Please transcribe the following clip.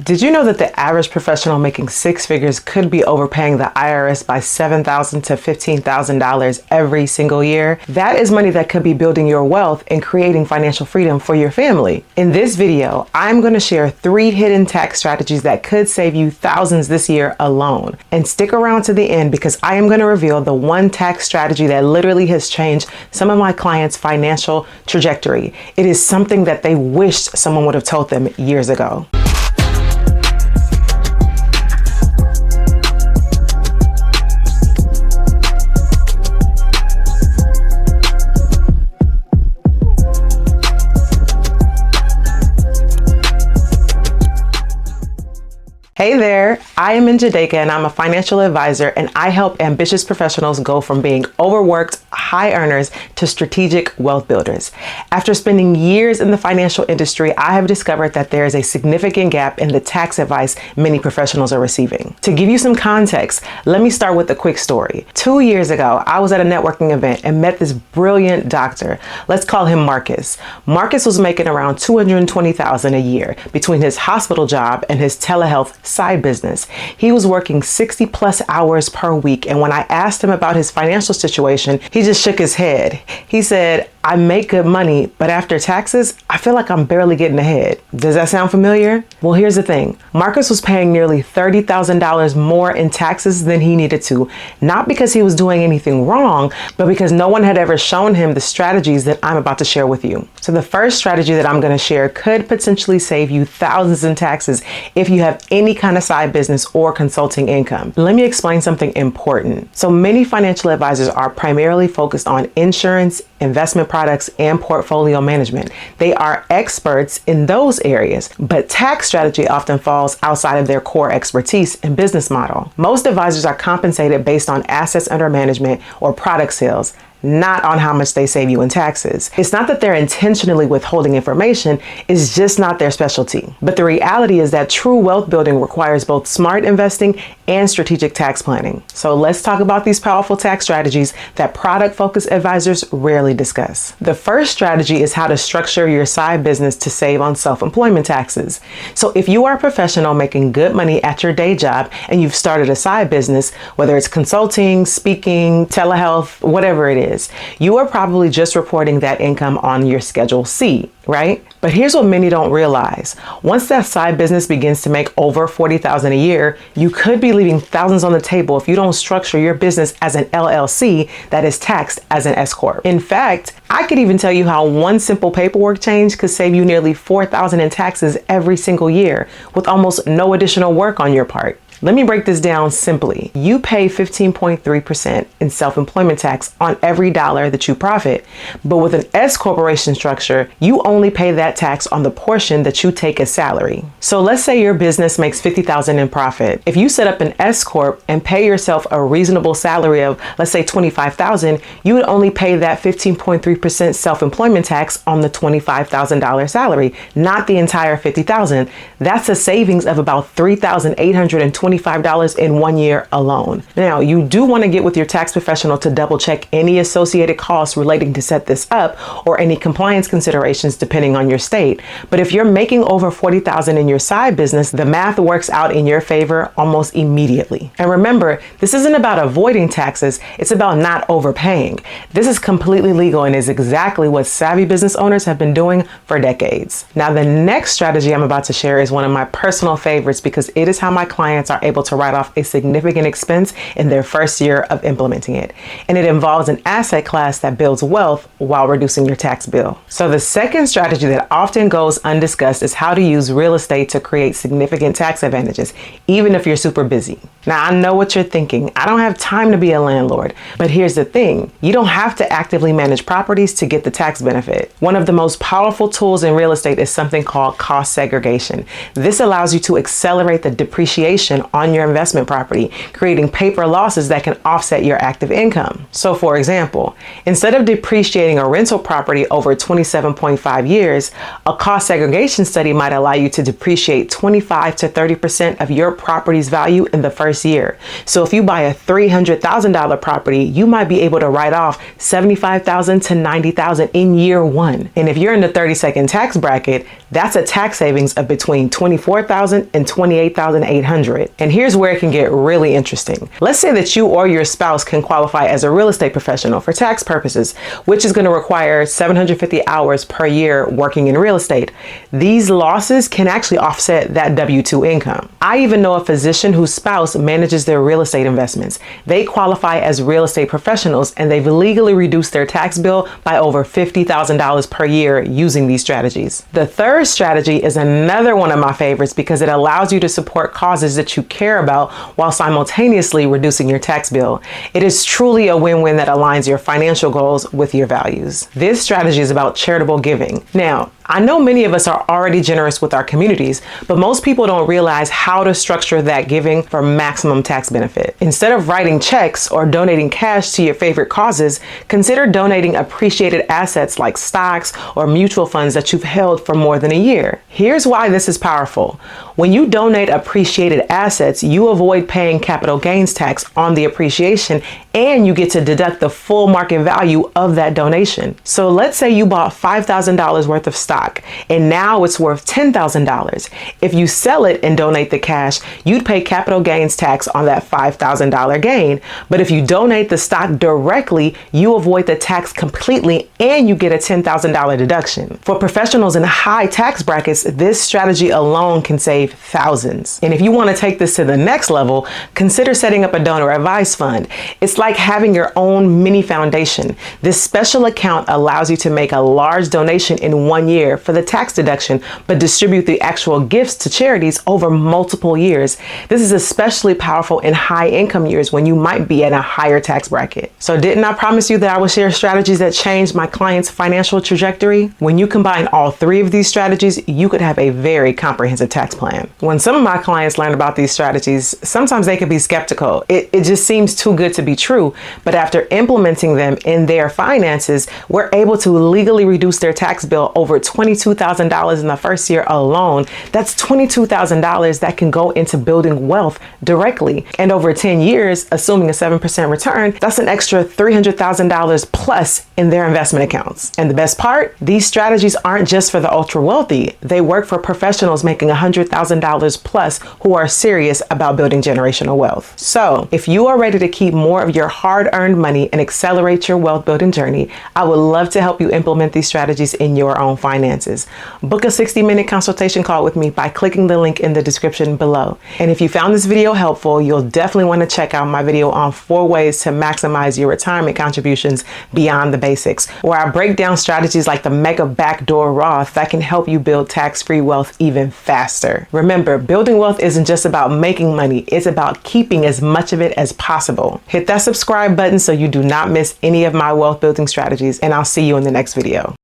Did you know that the average professional making six figures could be overpaying the IRS by $7,000 to $15,000 every single year? That is money that could be building your wealth and creating financial freedom for your family. In this video, I'm going to share 3 hidden tax strategies that could save you thousands this year alone. And stick around to the end because I am going to reveal the one tax strategy that literally has changed some of my clients' financial trajectory. It is something that they wished someone would have told them years ago. Hey there, I am Njideka and I'm a financial advisor, and I help ambitious professionals go from being overworked high earners to strategic wealth builders. After spending years in the financial industry, I have discovered that there is a significant gap in the tax advice many professionals are receiving. To give you some context, let me start with a quick story. 2 years ago, I was at a networking event and met this brilliant doctor. Let's call him Marcus. Marcus was making around $220,000 a year between his hospital job and his telehealth side business. He was working 60 plus hours per week, and when I asked him about his financial situation, he just shook his head. He said, "I make good money, but after taxes, I feel like I'm barely getting ahead." Does that sound familiar? Well, here's the thing. Marcus was paying nearly $30,000 more in taxes than he needed to, not because he was doing anything wrong, but because no one had ever shown him the strategies that I'm about to share with you. So the first strategy that I'm going to share could potentially save you thousands in taxes if you have any kind of side business or consulting income. Let me explain something important. So many financial advisors are primarily focused on insurance, investment products, and portfolio management. They are experts in those areas, but tax strategy often falls outside of their core expertise and business model. Most advisors are compensated based on assets under management or product sales, not on how much they save you in taxes. It's not that they're intentionally withholding information, it's just not their specialty. But the reality is that true wealth building requires both smart investing and strategic tax planning. So let's talk about these powerful tax strategies that product-focused advisors rarely discuss. The first strategy is how to structure your side business to save on self-employment taxes. So if you are a professional making good money at your day job and you've started a side business, whether it's consulting, speaking, telehealth, whatever it is, you are probably just reporting that income on your Schedule C, right? But here's what many don't realize. Once that side business begins to make over $40,000 a year, you could be leaving thousands on the table if you don't structure your business as an LLC that is taxed as an S Corp. In fact, I could even tell you how one simple paperwork change could save you nearly $4,000 in taxes every single year with almost no additional work on your part. Let me break this down simply. You pay 15.3% in self-employment tax on every dollar that you profit, but with an S corporation structure, you only pay that tax on the portion that you take as salary. So let's say your business makes $50,000 in profit. If you set up an S corp and pay yourself a reasonable salary of, let's say, $25,000, you would only pay that 15.3% self-employment tax on the $25,000 salary, not the entire $50,000. That's a savings of about $3,825 in 1 year alone. Now, you do want to get with your tax professional to double check any associated costs relating to set this up or any compliance considerations depending on your state. But if you're making over $40,000 in your side business, the math works out in your favor almost immediately. And remember, this isn't about avoiding taxes, it's about not overpaying. This is completely legal and is exactly what savvy business owners have been doing for decades. Now, the next strategy I'm about to share is one of my personal favorites because it is how my clients are able to write off a significant expense in their first year of implementing it. And it involves an asset class that builds wealth while reducing your tax bill. So the second strategy that often goes undiscussed is how to use real estate to create significant tax advantages, even if you're super busy. Now, I know what you're thinking. I don't have time to be a landlord. But here's the thing. You don't have to actively manage properties to get the tax benefit. One of the most powerful tools in real estate is something called cost segregation. This allows you to accelerate the depreciation on your investment property, creating paper losses that can offset your active income. So for example, instead of depreciating a rental property over 27.5 years, a cost segregation study might allow you to depreciate 25 to 30% of your property's value in the first first year. So if you buy a $300,000 property, you might be able to write off $75,000 to $90,000 in year one. And if you're in the 30-second tax bracket, that's a tax savings of between $24,000 and $28,800. And here's where it can get really interesting. Let's say that you or your spouse can qualify as a real estate professional for tax purposes, which is going to require 750 hours per year working in real estate. These losses can actually offset that W-2 income. I even know a physician whose spouse manages their real estate investments. They qualify as real estate professionals, and they've legally reduced their tax bill by over $50,000 per year using these strategies. The third strategy is another one of my favorites because it allows you to support causes that you care about while simultaneously reducing your tax bill. It is truly a win-win that aligns your financial goals with your values. This strategy is about charitable giving. Now, I know many of us are already generous with our communities, but most people don't realize how to structure that giving for maximum tax benefit. Instead of writing checks or donating cash to your favorite causes, consider donating appreciated assets like stocks or mutual funds that you've held for more than a year. Here's why this is powerful. When you donate appreciated assets, you avoid paying capital gains tax on the appreciation, and you get to deduct the full market value of that donation. So let's say you bought $5,000 worth of stock and now it's worth $10,000. If you sell it and donate the cash, you'd pay capital gains tax on that $5,000 gain. But if you donate the stock directly, you avoid the tax completely and you get a $10,000 deduction. For professionals in high tax brackets, this strategy alone can save thousands. And if you want to take this to the next level, consider setting up a donor advised fund. It's like having your own mini foundation. This special account allows you to make a large donation in 1 year for the tax deduction, but distribute the actual gifts to charities over multiple years. This is especially powerful in high income years when you might be in a higher tax bracket. So didn't I promise you that I would share strategies that changed my clients' financial trajectory? When you combine all three of these strategies, you could have a very comprehensive tax plan. When some of my clients learn about these strategies, sometimes they could be skeptical. It just seems too good to be true. But after implementing them in their finances, we're able to legally reduce their tax bill over $22,000 in the first year alone. That's $22,000 that can go into building wealth directly. And over 10 years, assuming a 7% return, that's an extra $300,000 plus in their investment accounts. And the best part, these strategies aren't just for the ultra wealthy. They work for professionals making $100,000 plus who are serious about building generational wealth. So if you are ready to keep more of your hard-earned money and accelerate your wealth building journey, I would love to help you implement these strategies in your own finances. Book a 60-minute consultation call with me by clicking the link in the description below. And if you found this video helpful, you'll definitely want to check out my video on 4 ways to maximize your retirement contributions beyond the basics, where I break down strategies like the mega backdoor Roth that can help you build tax-free wealth even faster. Remember, building wealth isn't just about making money, it's about keeping as much of it as possible. Hit that subscribe button so you do not miss any of my wealth building strategies, and I'll see you in the next video.